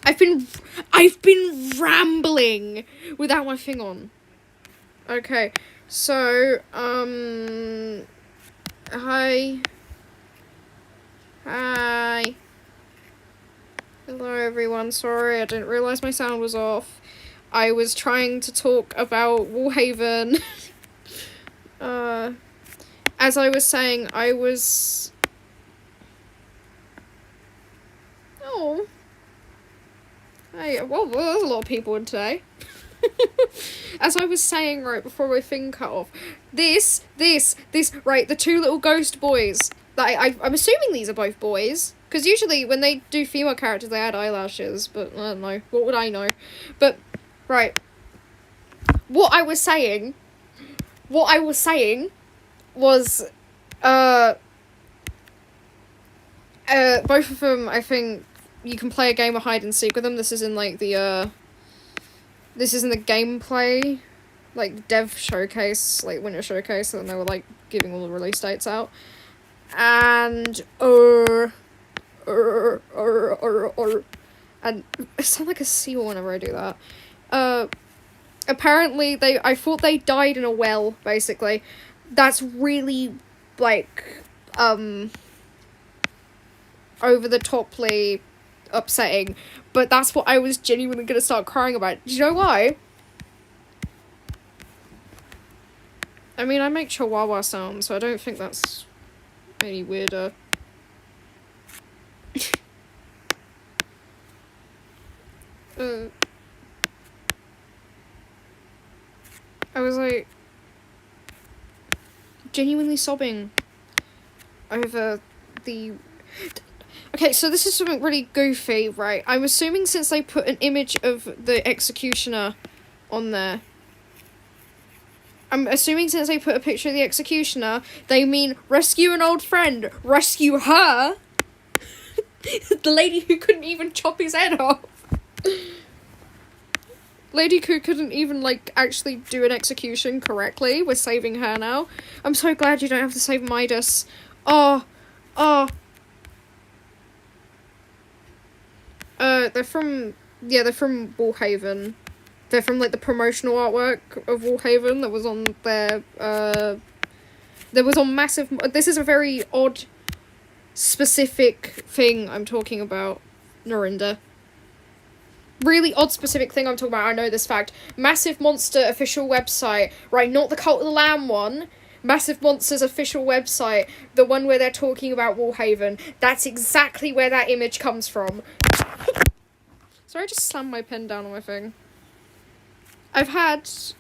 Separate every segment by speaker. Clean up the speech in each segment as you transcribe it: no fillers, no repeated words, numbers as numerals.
Speaker 1: I've been rambling without my thing on. Okay, so, hi. Hi. Hello everyone, sorry, I didn't realise my sound was off. I was trying to talk about Wallhaven. As I was saying, Oh. Hey, well, there's a lot of people in today. As I was saying right before my thing cut off, this, right, the two little ghost boys, I'm assuming these are both boys, because usually when they do female characters they add eyelashes, but I don't know, what would I know? But, right, what I was saying was, both of them, I think, you can play a game of hide and seek with them. This is in, like, this is in the gameplay, like, dev showcase, like, winter showcase, and they were, like, giving all the release dates out. And, and I sound like a seal whenever I do that. Apparently, I thought they died in a well, basically. That's really, like, over-the-toply upsetting, but that's what I was genuinely gonna start crying about. Do you know why? I mean, I make chihuahua sounds, so I don't think that's any weirder. I was, like, genuinely sobbing over the... Okay, so this is something really goofy, right? I'm assuming since they put an image of the executioner on there, I'm assuming since they put a picture of the executioner, they mean rescue an old friend. Rescue her? The lady who couldn't even chop his head off. Lady who couldn't even, like, actually do an execution correctly. We're saving her now. I'm so glad you don't have to save Midas. Oh. They're from Wallhaven. They're from, like, the promotional artwork of Wallhaven that was on their, there was on Massive... This is a very odd, specific thing I'm talking about, Norinda. Really odd, specific thing I'm talking about, I know this fact. Massive Monster official website, right, not the Cult of the Lamb one. Massive Monster's official website, the one where they're talking about Wallhaven. That's exactly where that image comes from. Sorry, I just slammed my pen down on my thing. I didn't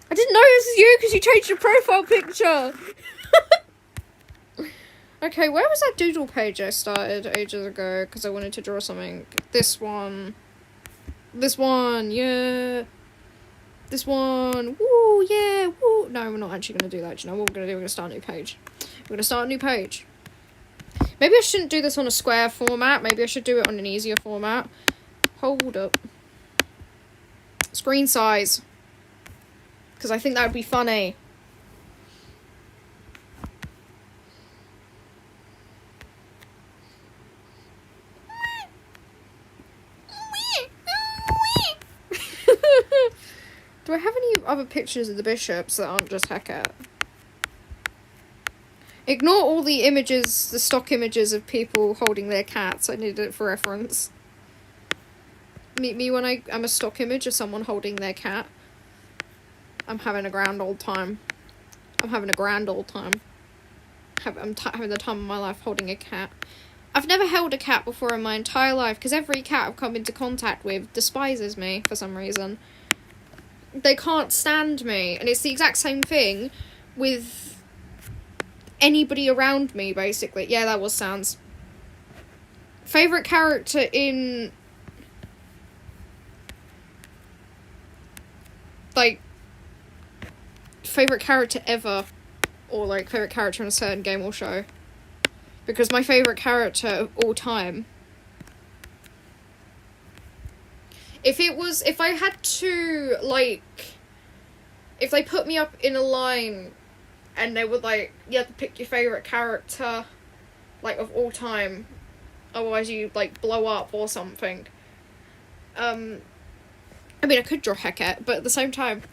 Speaker 1: know this was you because you changed your profile picture. Okay, where was that doodle page I started ages ago because I wanted to draw something? This one, yeah. This one, woo, yeah, woo. No, we're not actually going to do that. Do you know what we're going to do? We're going to start a new page. Maybe I shouldn't do this on a square format. Maybe I should do it on an easier format. Hold up. Screen size. Because I think that would be funny. Do I have any other pictures of the bishops that aren't just Hecate? Ignore all the images, the stock images of people holding their cats. I needed it for reference. Meet me when I'm a stock image of someone holding their cat. I'm having a grand old time. I'm having the time of my life holding a cat. I've never held a cat before in my entire life because every cat I've come into contact with despises me for some reason. They can't stand me, and it's the exact same thing with anybody around me, basically. Yeah, that was Sans. Favourite character in... like... favourite character ever. Or, like, favourite character in a certain game or show. Because my favourite character of all time... If I had to, like... if they put me up in a line and they were like, you have to pick your favourite character, like, of all time, otherwise you, like, blow up or something. I mean, I could draw Hecate, but at the same time,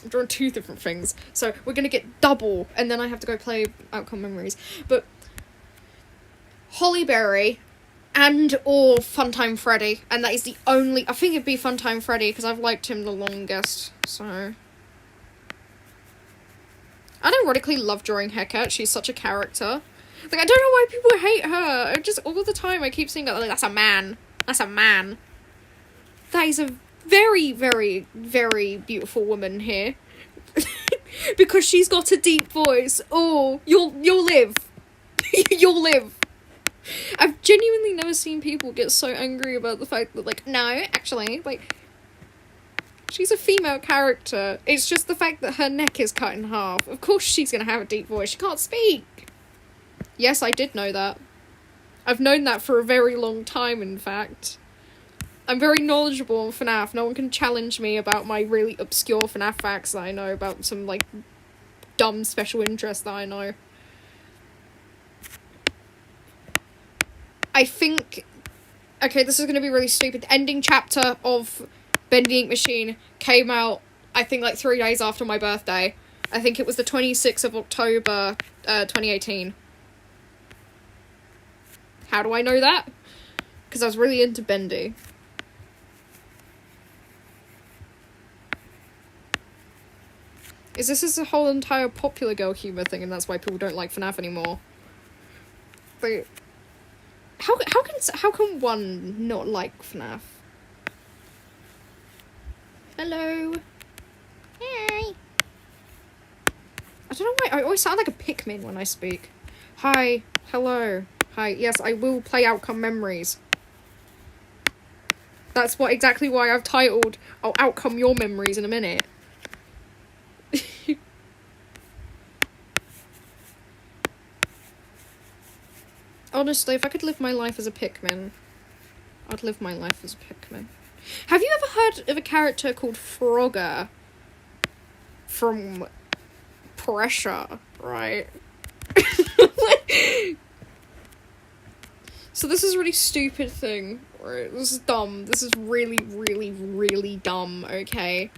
Speaker 1: I'm drawing two different things, so we're gonna get double, and then I have to go play Outcome Memories. But Holly Berry and or Funtime Freddy, and that is the only... I think it'd be Funtime Freddy, because I've liked him the longest, so... I ironically love drawing Hecate. She's such a character. Like, I don't know why people hate her. I just, all the time, I keep saying, like, that's a man. That's a man. That is a very, very, very beautiful woman here. Because she's got a deep voice. Oh, you'll live. You'll live. I've genuinely never seen people get so angry about the fact that, like, no, actually, like, she's a female character. It's just the fact that her neck is cut in half. Of course she's gonna have a deep voice. She can't speak. Yes, I did know that. I've known that for a very long time, in fact. I'm very knowledgeable on FNAF. No one can challenge me about my really obscure FNAF facts that I know about some, like, dumb special interest that I know. I think... Okay, this is going to be really stupid. The ending chapter of Bendy Ink Machine came out, I think, like, 3 days after my birthday. I think it was the 26th of October, 2018. How do I know that? Because I was really into Bendy. Is this a whole entire popular girl humour thing, and that's why people don't like FNAF anymore? But... How can one not like FNAF? Hello. Hi. I don't know why I always sound like a Pikmin when I speak. Hi. Hello. Hi. Yes, I will play Outcome Memories. That's exactly why I've titled Outcome Your Memories in a minute. Honestly, if I could live my life as a Pikmin, I'd live my life as a Pikmin. Have you ever heard of a character called Frogger from Pressure, right? So this is a really stupid thing, right? This is dumb. This is really, really, really dumb, okay?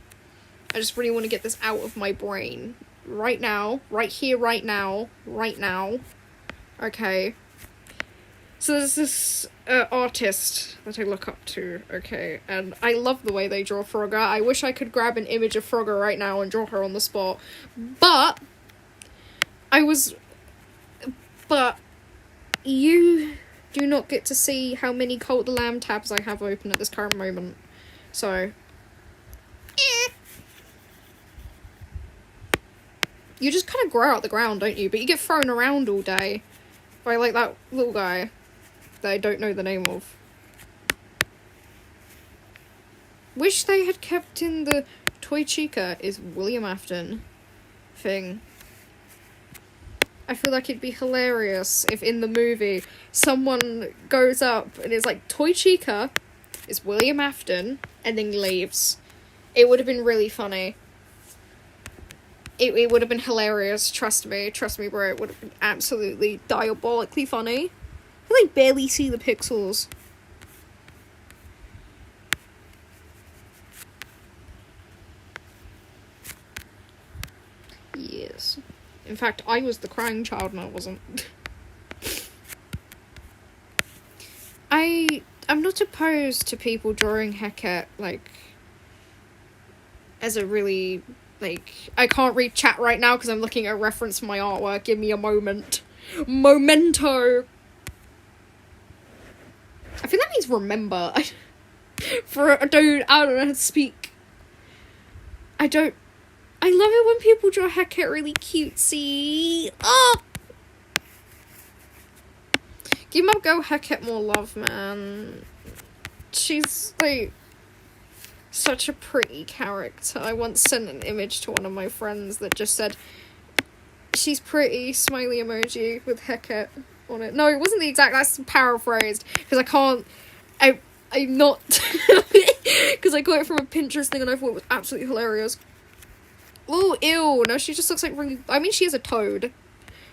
Speaker 1: I just really want to get this out of my brain. Right now. Right here, right now. Right now. Okay. So there's this artist that I look up to, okay, and I love the way they draw Frogger. I wish I could grab an image of Frogger right now and draw her on the spot, but you do not get to see how many Cult of the Lamb tabs I have open at this current moment, so... You just kind of grow out the ground, don't you? But you get thrown around all day by, like, that little guy that I don't know the name of. Wish they had kept in the Toy Chica is William Afton thing. I feel like it'd be hilarious if in the movie someone goes up and is like, Toy Chica is William Afton, and then leaves. It would have been really funny. It would have been hilarious, trust me, bro, it would have been absolutely diabolically funny. I can, like, barely see the pixels. Yes. In fact, I was the crying child and I wasn't. I'm not opposed to people drawing Hecate, like, as a really... Like, I can't read chat right now because I'm looking at a reference for my artwork. Give me a moment. Momento! I think that means remember. I don't know how to speak. I love it when people draw Hecate really cutesy. Oh! Give my girl Hecate more love, man. She's, like... such a pretty character. I once sent an image to one of my friends that just said, she's pretty, smiley emoji with Hecate on it. No, it wasn't the exact, that's paraphrased, because I'm not, because I got it from a Pinterest thing and I thought it was absolutely hilarious. Oh, ew, no, she just looks like really, I mean, she is a toad,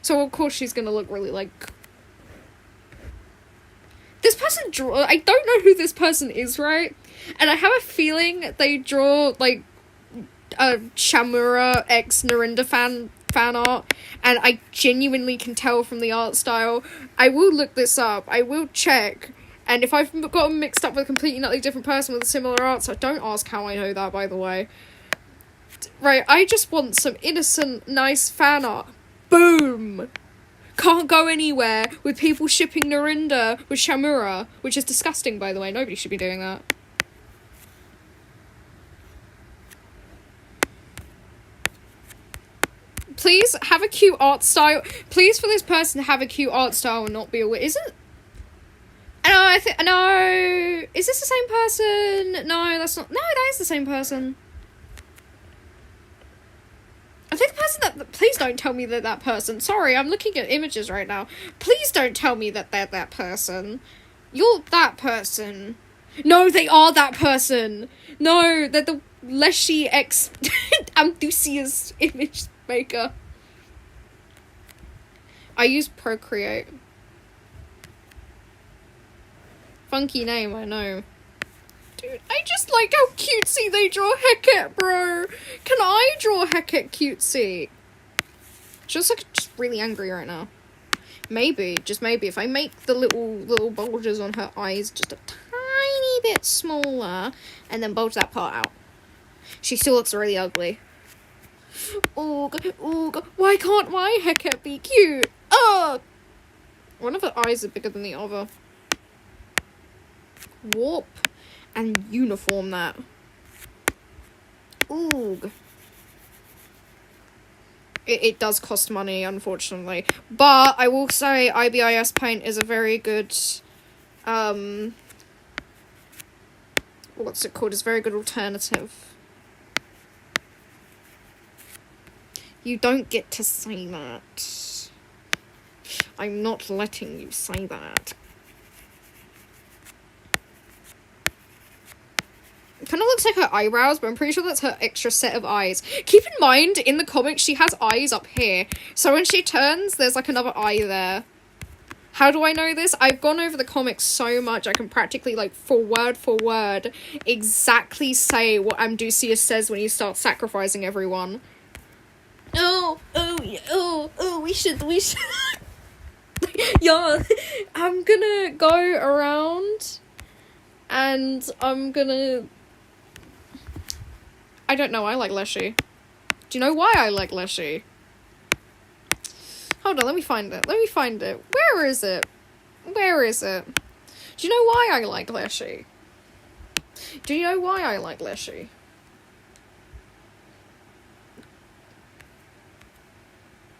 Speaker 1: so of course she's gonna look really like... This person person draw. I don't know who this person is, right? And I have a feeling they draw like a Shamura x Narinda fan art, and I genuinely can tell from the art style. I will look this up. I will check. And if I've got them mixed up with a completely utterly different person with a similar art style, don't ask how I know that, by the way. Right, I just want some innocent, nice fan art. Boom! Can't go anywhere with people shipping Narinda with Shamura, which is disgusting, by the way. Nobody should be doing that. Please have a cute art style. Please, for this person to have a cute art style and not be a is it? No. Is this the same person? No, that's not. No, that is the same person. I think the person that. Please don't tell me that person. Sorry, I'm looking at images right now. Please don't tell me that they're that person. You're that person. No, they are that person. No, they're the Leshy X Amdusia's image maker. I use Procreate. Funky name, I know. Dude, I just like how cutesy they draw Heket, bro. Can I draw Heket cutesy? She looks like just really angry right now. Maybe, just maybe, if I make the little bulges on her eyes just a tiny bit smaller, and then bulge that part out. She still looks really ugly. Oh god, why can't my Heket be cute? Oh! One of her eyes are bigger than the other. Warp and uniform that. Oog. It does cost money, unfortunately. But I will say IBIS Paint is a very good, what's it called? It's a very good alternative. You don't get to say that. I'm not letting you say that. It kind of looks like her eyebrows, but I'm pretty sure that's her extra set of eyes. Keep in mind, in the comics, she has eyes up here. So when she turns, there's like another eye there. How do I know this? I've gone over the comics so much, I can practically, like, for word, exactly say what Amdusias says when he starts sacrificing everyone. We should. Yeah, I'm gonna go around, and I'm gonna... I don't know, I like Leshy. Do you know why I like Leshy? Hold on, let me find it. Where is it? Do you know why I like Leshy?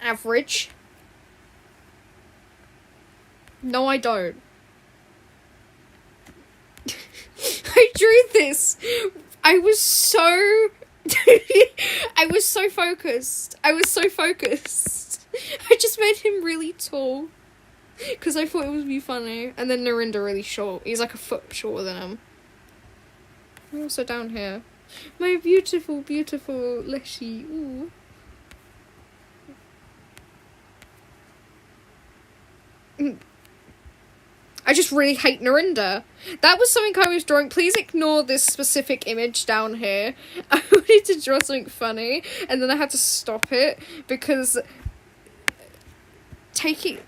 Speaker 1: Average. No, I don't. I drew this. I was so focused. I just made him really tall. Because I thought it would be funny. And then Narinda really short. He's like a foot shorter than him. I'm also down here. My beautiful, beautiful Leshy. Ooh. I just really hate Narinda. That was something I was drawing. Please ignore this specific image down here. I wanted to draw something funny, and then I had to stop it, because taking...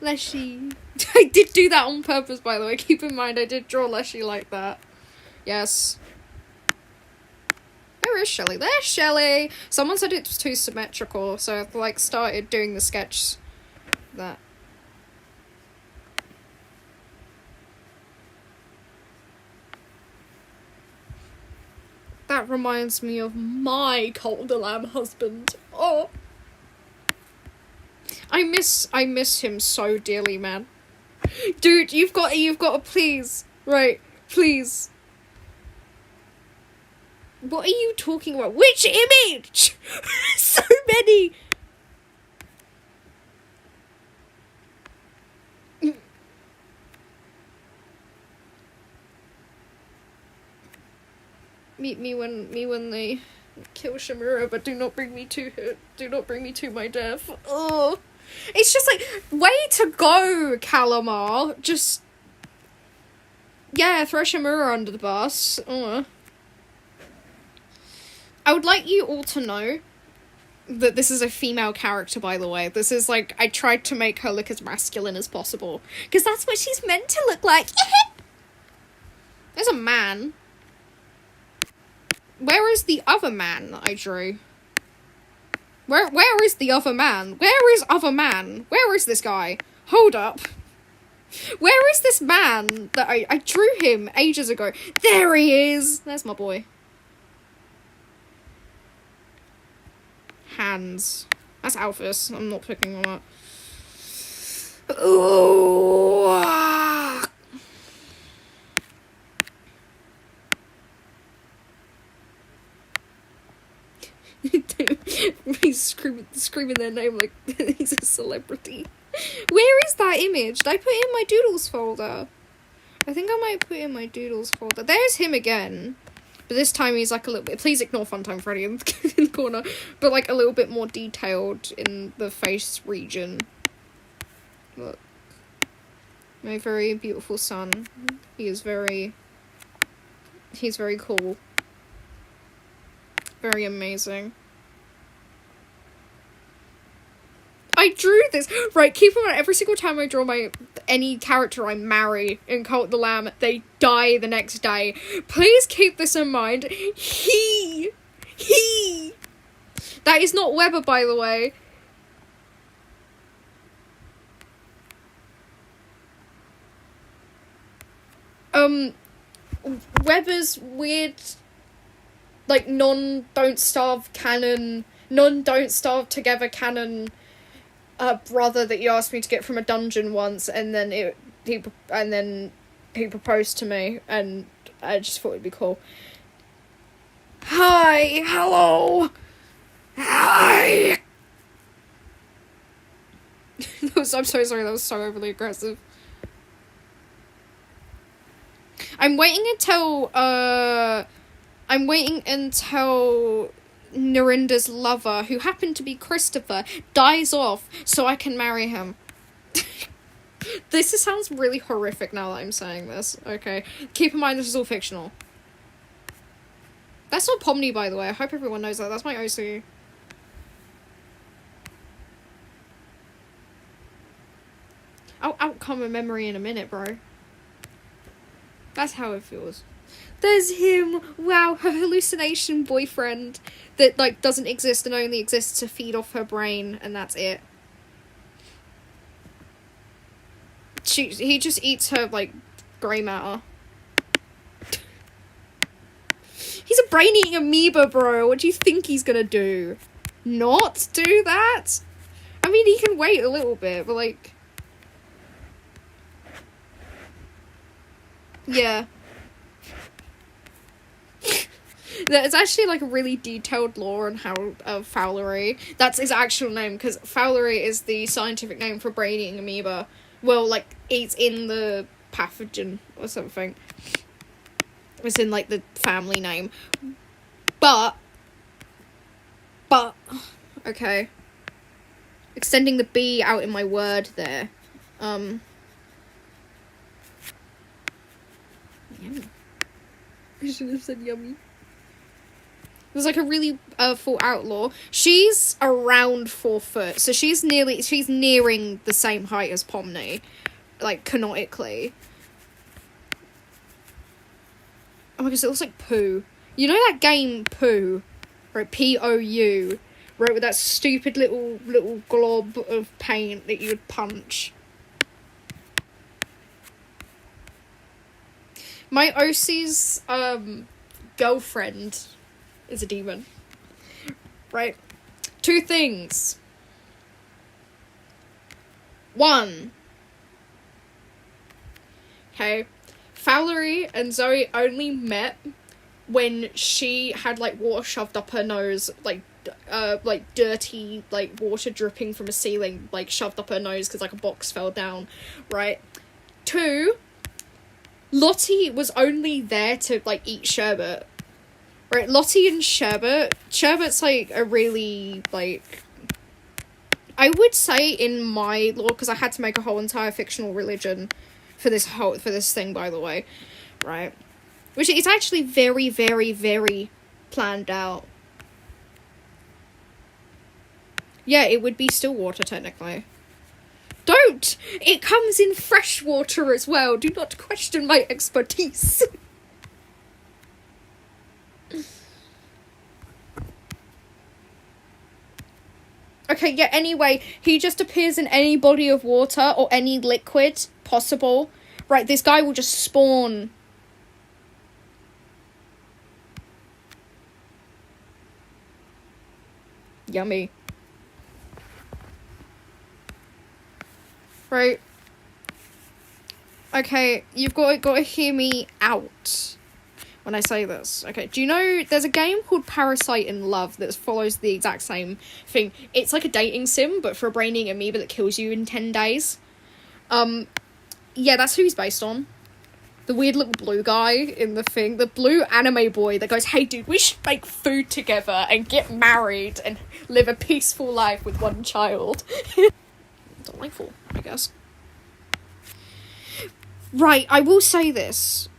Speaker 1: Leshy. I did do that on purpose, by the way. Keep in mind, I did draw Leshy like that. Yes. Where is Shelley? There's Shelley! Someone said it was too symmetrical, so I, like, started doing the sketch that. That reminds me of my Cult de Lamb husband. Oh! I miss him so dearly, man. Dude, you've got to please. Right, please. What are you talking about? Which image? So many. Me when Kill Shimura, but do not bring me to her. Do not bring me to my death. Oh, it's just like, way to go, Calamar. Just, yeah, throw Shimura under the bus. I would like you all to know that this is a female character, by the way. This is like, I tried to make her look as masculine as possible, because that's what she's meant to look like. There's a man. Where is the other man that I drew? Where is the other man? Where is other man? Where is this guy? Hold up. Where is this man that I drew him ages ago? There he is! There's my boy. Hands. That's Alphys. I'm not picking on that. Ooh. He's screaming their name like he's a celebrity. Where is that image? Did I put it in my doodles folder? I think I might put it in my doodles folder. There's him again. But this time he's like a little bit... Please ignore Funtime Freddy in the corner. But like a little bit more detailed in the face region. Look. My very beautiful son. He's very cool. Very amazing. I drew this. Right, keep in mind, every single time I draw any character I marry in Cult of the Lamb, they die the next day. Please keep this in mind. He. That is not Weber, by the way. Weber's weird, like, non-Don't Starve canon, non-Don't Starve Together canon brother that you asked me to get from a dungeon once, and then he proposed to me, and I just thought it'd be cool. Hi, hello, hi. I'm so sorry, that was so overly aggressive. I'm waiting until Narinda's lover, who happened to be Christopher, dies off so I can marry him. This sounds really horrific now that I'm saying this. Okay. Keep in mind this is all fictional. That's not Pomni, by the way. I hope everyone knows that. That's my OC. I'll outcome a memory in a minute, bro. That's how it feels. There's him. Wow, her hallucination boyfriend that, like, doesn't exist and only exists to feed off her brain, and that's it. He just eats her, like, grey matter. He's a brain-eating amoeba, bro. What do you think he's gonna do? Not do that? I mean, he can wait a little bit, but, like... Yeah. There's actually, like, a really detailed lore on how Fowlery. That's his actual name, because Fowlery is the scientific name for brain-eating amoeba. Well, like, it's in the pathogen or something. It's in, like, the family name. But, okay. Extending the B out in my word there. Yummy. I should have said yummy. There's like a really full outlaw. She's around 4 foot, so she's nearing the same height as Pomni, like canonically. Oh my gosh, it looks like Pooh. You know that game Pooh, right? Pou, right? With that stupid little glob of paint that you would punch. My OC's girlfriend is a demon. Right? 2 things. 1. Okay. Fowlery and Zoe only met when she had, like, water shoved up her nose, like dirty, like, water dripping from a ceiling, like, shoved up her nose because, like, a box fell down, right? 2, Lottie was only there to, like, eat sherbet. Right, Lottie and Sherbet. Sherbet's, like, a really, like... I would say in my lore, because I had to make a whole entire fictional religion for this thing, by the way. Right? Which is actually very, very, very planned out. Yeah, it would be still water, technically. Don't! It comes in fresh water as well. Do not question my expertise. Okay, yeah, anyway, he just appears in any body of water or any liquid possible. Right, this guy will just spawn. Yummy. Right. Okay, you've got to hear me out when I say this. Okay, do you know there's a game called Parasite in Love that follows the exact same thing? It's like a dating sim, but for a brainy amoeba that kills you in 10 days. Yeah, that's who he's based on. The weird little blue guy in the thing. The blue anime boy that goes, hey dude, we should make food together and get married and live a peaceful life with one child. Delightful, I guess. Right, I will say this.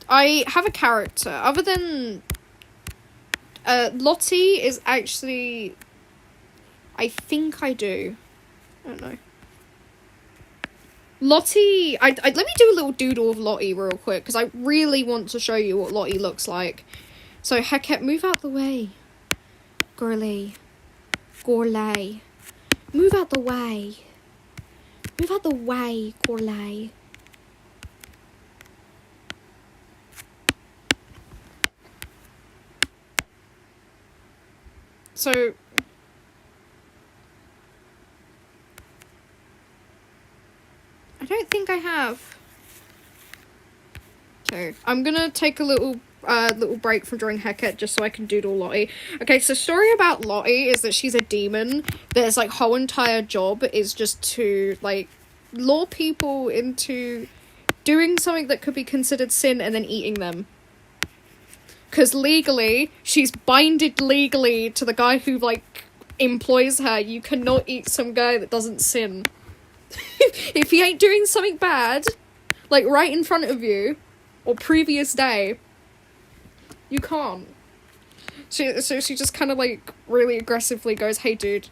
Speaker 1: I have a character. Other than... Lottie is actually... I think I do. I don't know. Lottie... let me do a little doodle of Lottie real quick, because I really want to show you what Lottie looks like. So, Heket, move out the way. Girly. Gorlay. Move out the way. Move out the way, Gorlay. So... I don't think I have. Okay, I'm gonna take a little break from drawing Heket just so I can doodle Lottie. Okay, so story about Lottie is that she's a demon. There's like whole entire job is just to like lure people into doing something that could be considered sin and then eating them. Because legally, she's binded legally to the guy who like employs her. You cannot eat some guy that doesn't sin. If he ain't doing something bad, like right in front of you, or previous day, you can't. So she just kind of like really aggressively goes, hey dude,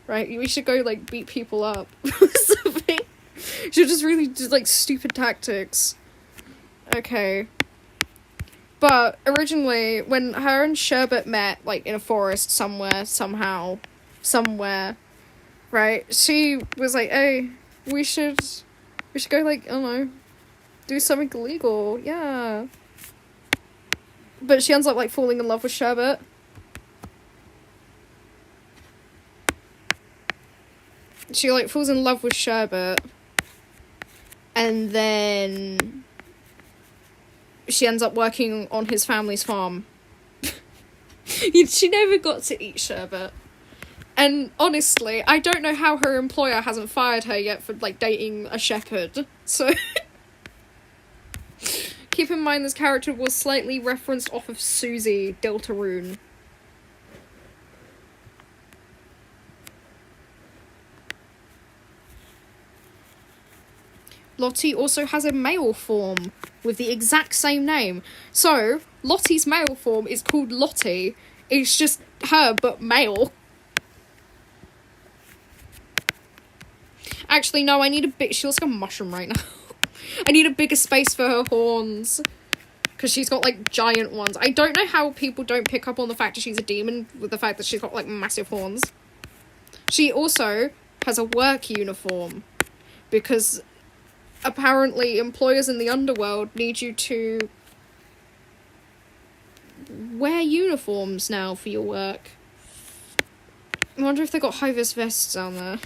Speaker 1: right, we should go like beat people up or something. She'll just really do like stupid tactics. Okay. But originally, when her and Sherbet met, like in a forest somewhere, somehow, somewhere, right, she was like, hey, we should go like, I don't know, do something illegal, yeah. But she ends up like falling in love with Sherbet. She like falls in love with Sherbet. And then she ends up working on his family's farm. She never got to eat Sherbet. And honestly, I don't know how her employer hasn't fired her yet for like dating a shepherd. So keep in mind this character was slightly referenced off of Susie Deltarune. Lottie also has a male form with the exact same name. So, Lottie's male form is called Lottie. It's just her, but male. Actually, no, I need a bit... She looks like a mushroom right now. I need a bigger space for her horns. Because she's got, like, giant ones. I don't know how people don't pick up on the fact that she's a demon with the fact that she's got, like, massive horns. She also has a work uniform. Because apparently employers in the underworld need you to wear uniforms now for your work. I wonder if they got high-vis vests down there.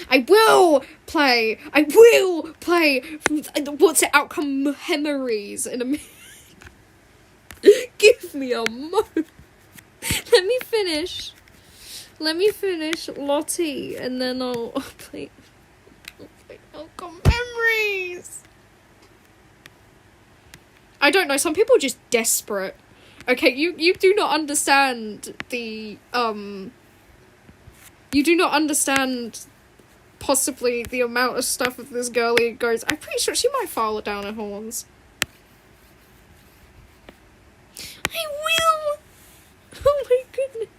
Speaker 1: I will play. What's it? Outcome memories in a minute. Give me a moment. Let me finish Lottie, and then I'll play Outcome memories. I don't know, some people are just desperate. Okay, you do not understand the, you do not understand possibly the amount of stuff that this girlie goes. I'm pretty sure she might file it down her horns. I will! Oh my goodness.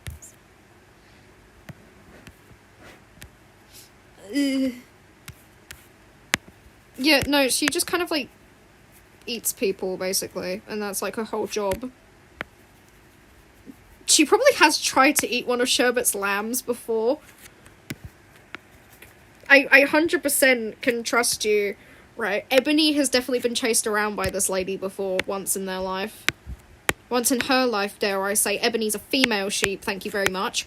Speaker 1: Yeah, no, she just kind of, like, eats people, basically, and that's, like, her whole job. She probably has tried to eat one of Sherbet's lambs before. I 100% can trust you, right? Ebony has definitely been chased around by this lady before, once in their life. Once in her life, dare I say. Ebony's a female sheep, thank you very much.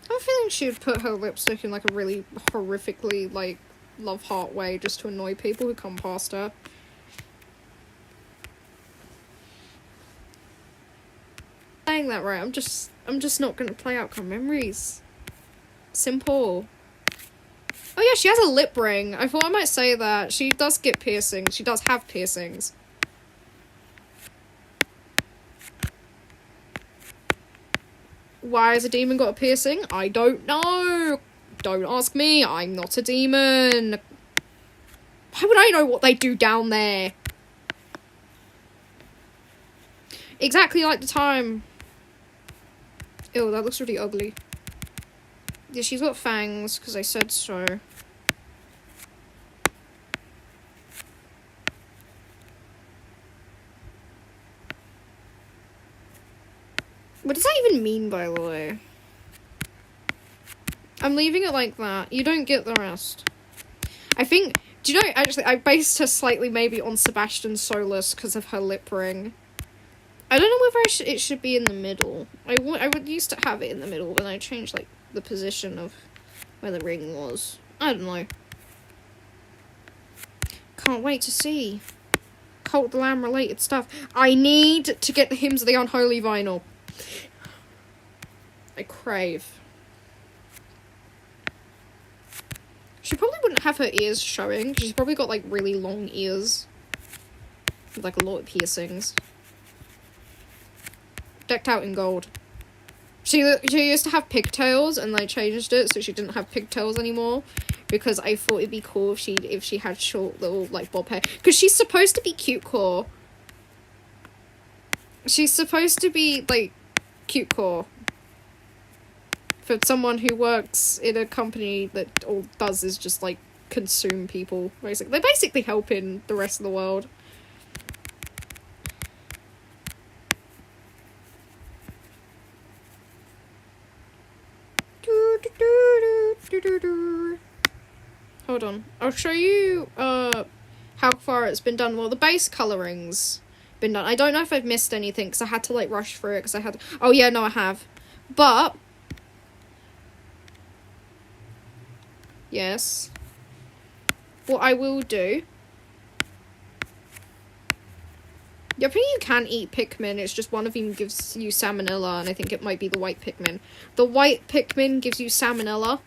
Speaker 1: I have a feeling she would put her lipstick in, like, a really horrifically, like, love-heart way just to annoy people who come past her. Saying that right, I'm just not gonna play Outcome Memories. Simple. Oh yeah, she has a lip ring. I thought I might say that. She does get piercings. She does have piercings. Why has a demon got a piercing? I don't know. Don't ask me. I'm not a demon. Why would I know what they do down there? Exactly like the time. Ew, that looks really ugly. Yeah, she's got fangs, because I said so. What does that even mean, by the way? I'm leaving it like that. You don't get the rest. I think... Do you know, actually, I based her slightly maybe on Sebastian Solus because of her lip ring. I don't know whether it should be in the middle. I would used to have it in the middle, but I changed, like, the position of where the ring was. I don't know. Can't wait to see. Cult of the Lamb related stuff. I need to get the Hymns of the Unholy vinyl. I crave. She probably wouldn't have her ears showing. She's probably got, like, really long ears. With, like, a lot of piercings. Decked out in gold. She used to have pigtails, and they changed it so she didn't have pigtails anymore. Because I thought it'd be cool if she had short little, like, bob hair. Because she's supposed to be cute core. She's supposed to be, like, cute core. For someone who works in a company that all does is just, like, consume people, basically. They're basically helping the rest of the world. Hold on. I'll show you, how far it's been done. Well, the base coloring's been done. I don't know if I've missed anything, because I had to, like, rush through it, because I had... Oh, yeah, no, I have. But... Yes. What I will do... Yeah, I think you can eat Pikmin, it's just one of them gives you salmonella, and I think it might be the white Pikmin. The white Pikmin gives you salmonella.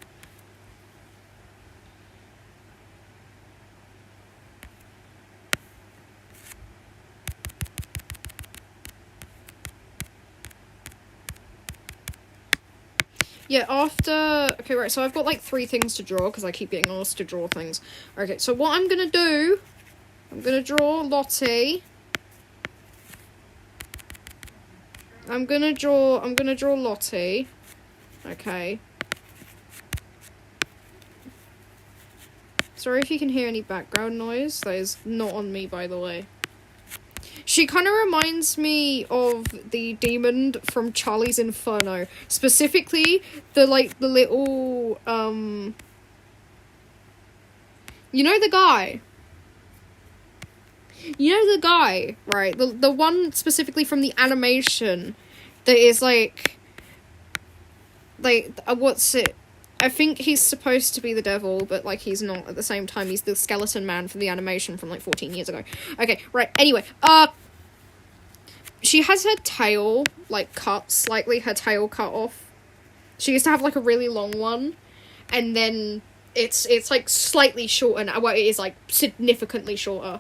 Speaker 1: Yeah, after... Okay, right, so I've got, like, 3 things to draw, because I keep getting asked to draw things. Okay, so what I'm gonna do... I'm gonna draw Lottie. I'm gonna draw Lottie. Okay. Sorry if you can hear any background noise. That is not on me, by the way. She kind of reminds me of the demon from Charlie's Inferno. Specifically, the little, you know the guy? You know the guy, right? The one specifically from the animation that is like what's it? I think he's supposed to be the devil, but like he's not at the same time. He's the skeleton man from the animation from like 14 years ago. Okay, right. Anyway, she has her tail like cut slightly. Her tail cut off. She used to have like a really long one, and then it's like slightly shorter now. Well, it is like significantly shorter.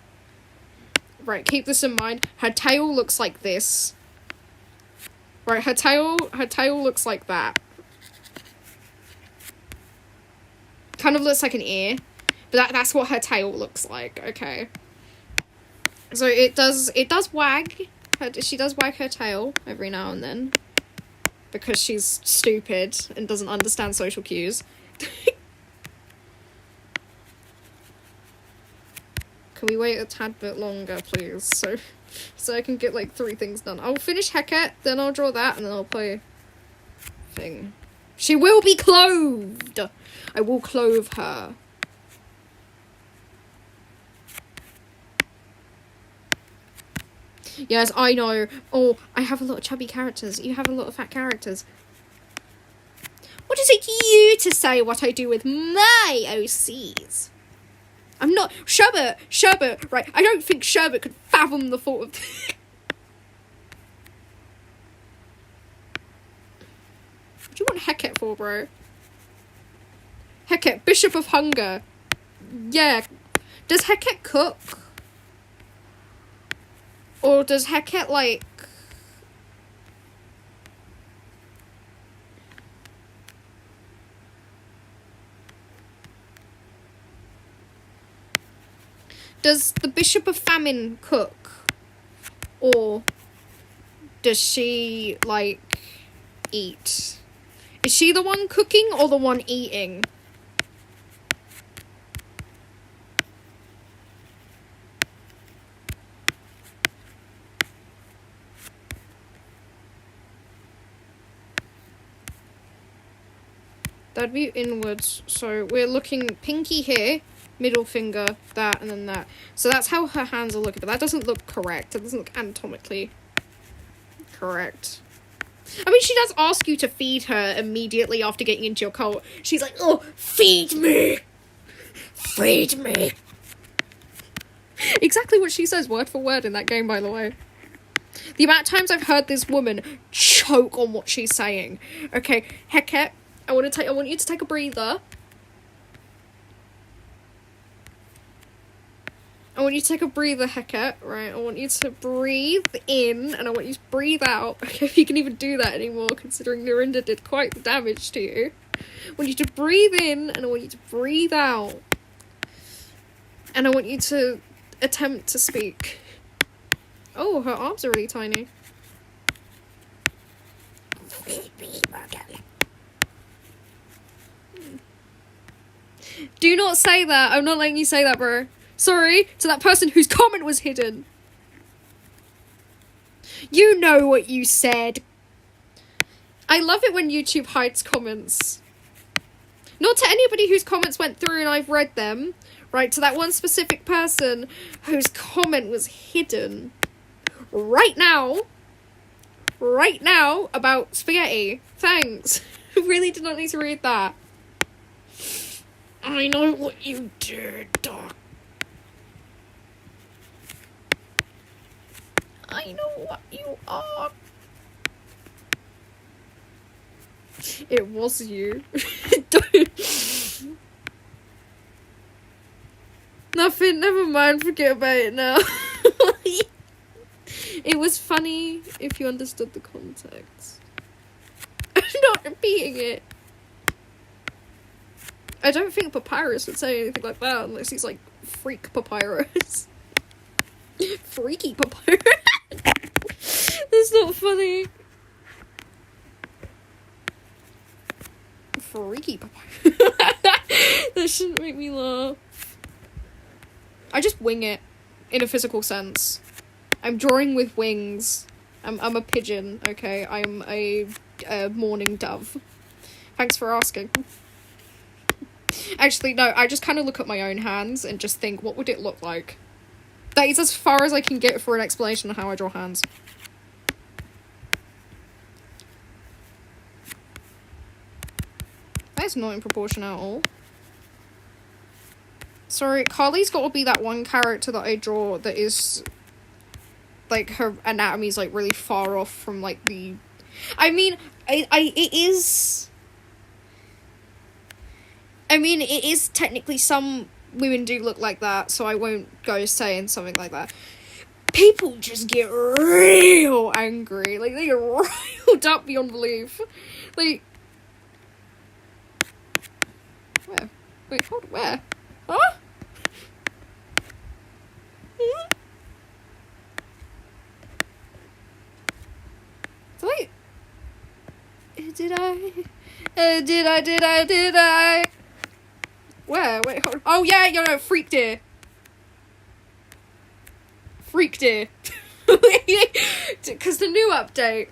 Speaker 1: Right, keep this in mind. Her tail looks like this. Right, her tail looks like that. Kind of looks like an ear, but that's what her tail looks like. Okay. So it does wag. She does wag her tail every now and then because she's stupid and doesn't understand social cues. Can we wait a tad bit longer, please? So I can get like 3 things done. I'll finish Heket, then I'll draw that, and then I'll play thing. She will be clothed! I will clothe her. Yes, I know. Oh, I have a lot of chubby characters. You have a lot of fat characters. What is it you to say what I do with my OCs? I'm not... Sherbet, right. I don't think Sherbet could fathom the thought of... What do you want Heket for, bro? Heket, Bishop of Hunger. Yeah. Does Heket cook? Or does Heket, like... Does the Bishop of Famine cook? Or does she, like, eat? Is she the one cooking or the one eating? That'd be inwards. So we're looking pinky here, middle finger, that, and then that. So that's how her hands are looking, but that doesn't look correct. It doesn't look anatomically correct. I mean, she does ask you to feed her immediately after getting into your cult. She's like, oh, feed me! Feed me! Exactly what she says, word for word, in that game, by the way. The amount of times I've heard this woman choke on what she's saying. Okay, Heket, I want you to take a breather. I want you to take a breather, Heket, right? I want you to breathe in, and I want you to breathe out. Okay, if you can even do that anymore, considering Norinda did quite the damage to you. I want you to breathe in, and I want you to breathe out. And I want you to attempt to speak. Oh, her arms are really tiny. Do not say that. I'm not letting you say that, bro. Sorry to that person whose comment was hidden. You know what you said. I love it when YouTube hides comments. Not to anybody whose comments went through and I've read them. Right, to that one specific person whose comment was hidden. Right now, about spaghetti. Thanks. I really did not need to read that. I know what you did, Doc. I know what you are. It was you. Nothing, never mind, forget about it now. It was funny if you understood the context. I'm not repeating it. I don't think Papyrus would say anything like that unless he's like freak Papyrus. Freaky Papyrus. That's not funny. Freaky Papyrus. That shouldn't make me laugh. I just wing it in a physical sense. I'm drawing with wings. I'm a pigeon, okay? I'm a mourning dove. Thanks for asking. Actually, no, I just kind of look at my own hands and just think, what would it look like? That is as far as I can get for an explanation of how I draw hands. That's not in proportion at all. Sorry, Carly's got to be that one character that I draw that is, like, her anatomy's, like, really far off from, like, the... I mean, it is... I mean, it is technically, some women do look like that, so I won't go saying something like that. People just get real angry. Like, they get riled up beyond belief. Like... Where? Wait, hold on, where? Huh? Wait. Did I? Where? Wait, hold on. Oh, yeah, no, Freak Deer. Freak Deer. Because the new update,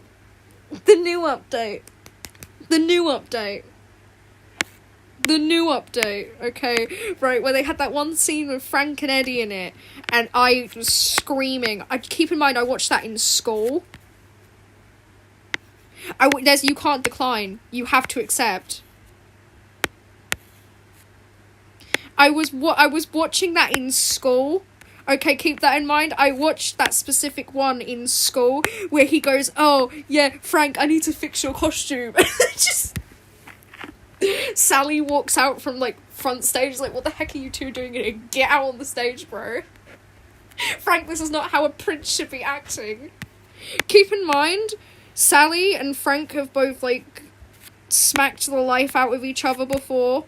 Speaker 1: okay, right, where they had that one scene with Frank and Eddie in it, and I was screaming. Keep in mind, I watched that in school. You can't decline. You have to accept. I was watching that in school. Okay, keep that in mind. I watched that specific one in school where he goes, "Oh, yeah, Frank, I need to fix your costume." Just... Sally walks out from, like, front stage, like, what the heck are you two doing here? Get out on the stage, bro. Frank, this is not how a prince should be acting. Keep in mind, Sally and Frank have both, like, smacked the life out of each other before.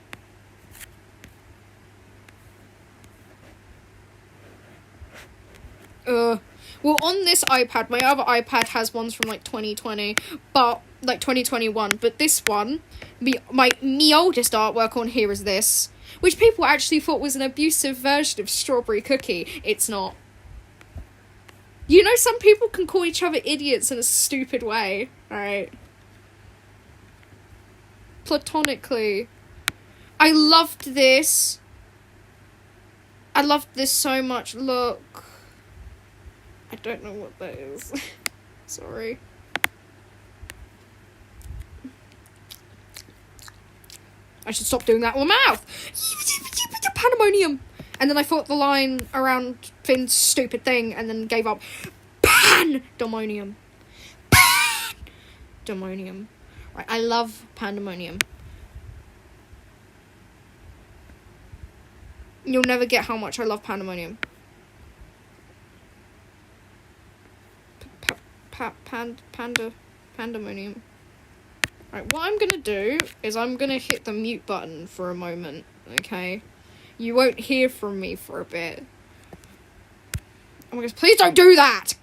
Speaker 1: Well, on this iPad, my other iPad has ones from, like, 2020, but, like, 2021, but this one, me oldest artwork on here is this, which people actually thought was an abusive version of Strawberry Cookie. It's not. You know, some people can call each other idiots in a stupid way, alright? Platonically. I loved this. I loved this so much. Look. I don't know what that is. Sorry. I should stop doing that with my mouth. Pandemonium. And then I thought the line around Finn's stupid thing and then gave up. Pandemonium. Pandemonium. Right, I love Pandemonium. You'll never get how much I love Pandemonium. Pandemonium. Right, what I'm gonna do is I'm gonna hit the mute button for a moment, okay? You won't hear from me for a bit. Oh my gosh, please don't do that!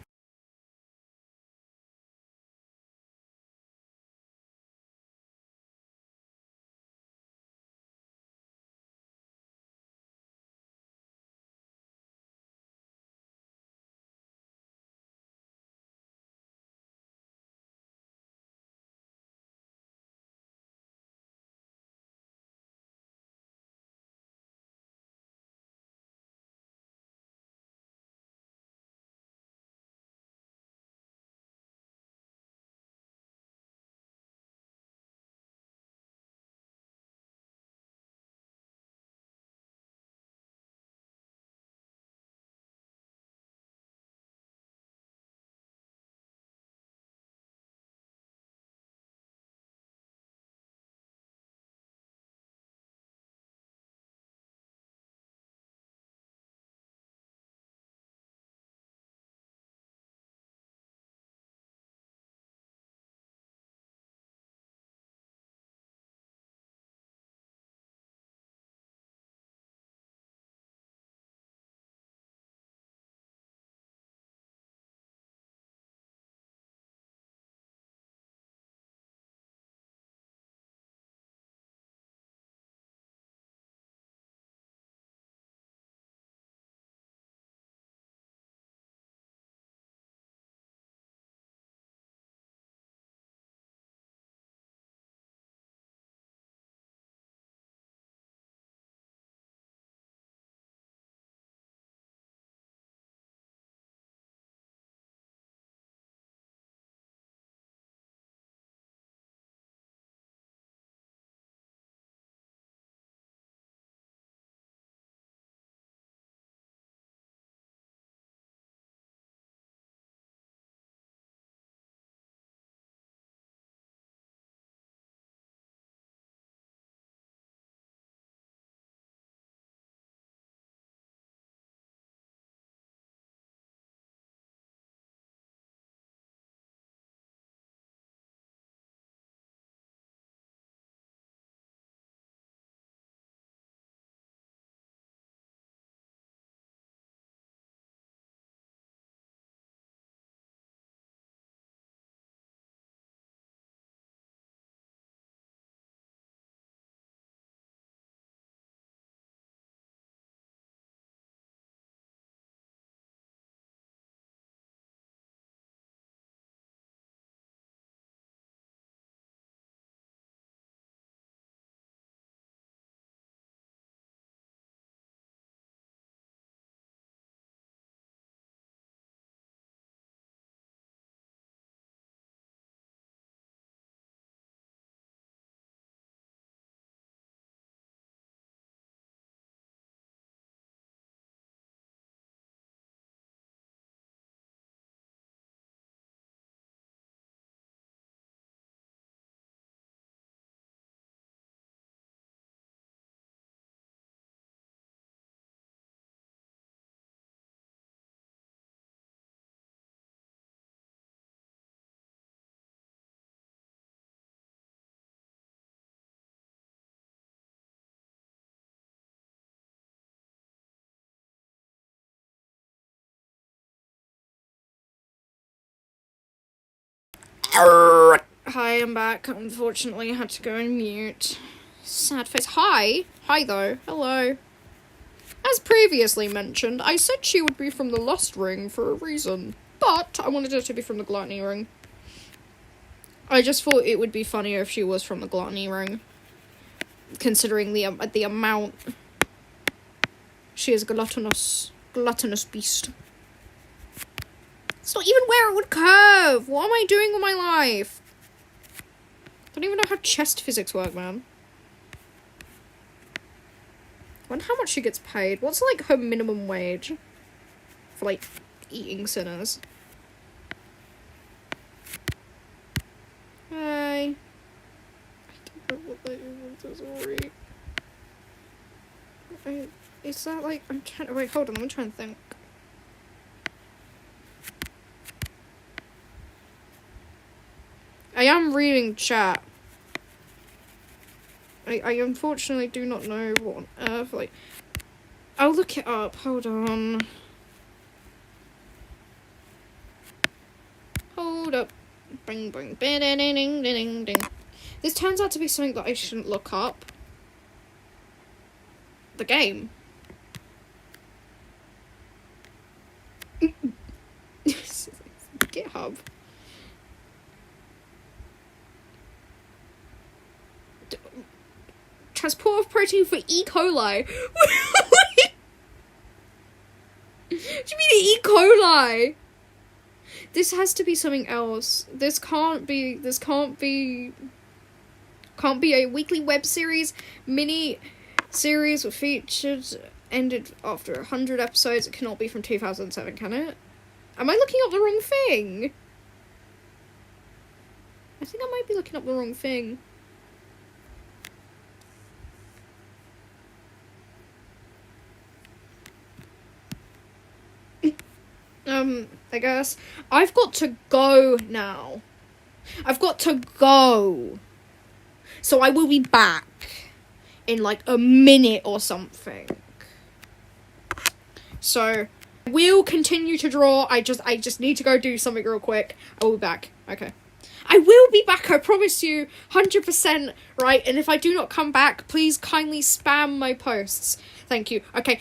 Speaker 1: Hi, I'm back. Unfortunately, I had to go on mute. Sad face. Hi. Hi, though. Hello. As previously mentioned, I said she would be from the Lust Ring for a reason, but I wanted her to be from the Gluttony Ring. I just thought it would be funnier if she was from the Gluttony Ring, considering the amount. She is a gluttonous beast. It's not even where it would curve. What am I doing with my life? I don't even know how chest physics work, man. I wonder how much she gets paid. What's, like, her minimum wage for, like, eating sinners? Hi. I don't know what that is. Sorry. Is that, like, I'm trying to, wait, hold on, I'm trying to think. I am reading chat. I unfortunately do not know what on earth, like... I'll look it up, hold on. Hold up. Bing, bing, ding, ding, ding, ding, ding. This turns out to be something that I shouldn't look up. The game. GitHub. Transport of protein for E. coli. What do you mean E. coli? This has to be something else. This can't be a weekly web series, mini series featured ended after 100 episodes. It cannot be from 2007, can it? Am I looking up the wrong thing? I think I might be looking up the wrong thing. I guess. I've got to go now. I've got to go. So I will be back in like a minute or something. So we'll continue to draw. I just need to go do something real quick. I will be back. Okay. I will be back, I promise you, 100%, right? And if I do not come back, please kindly spam my posts. Thank you. Okay.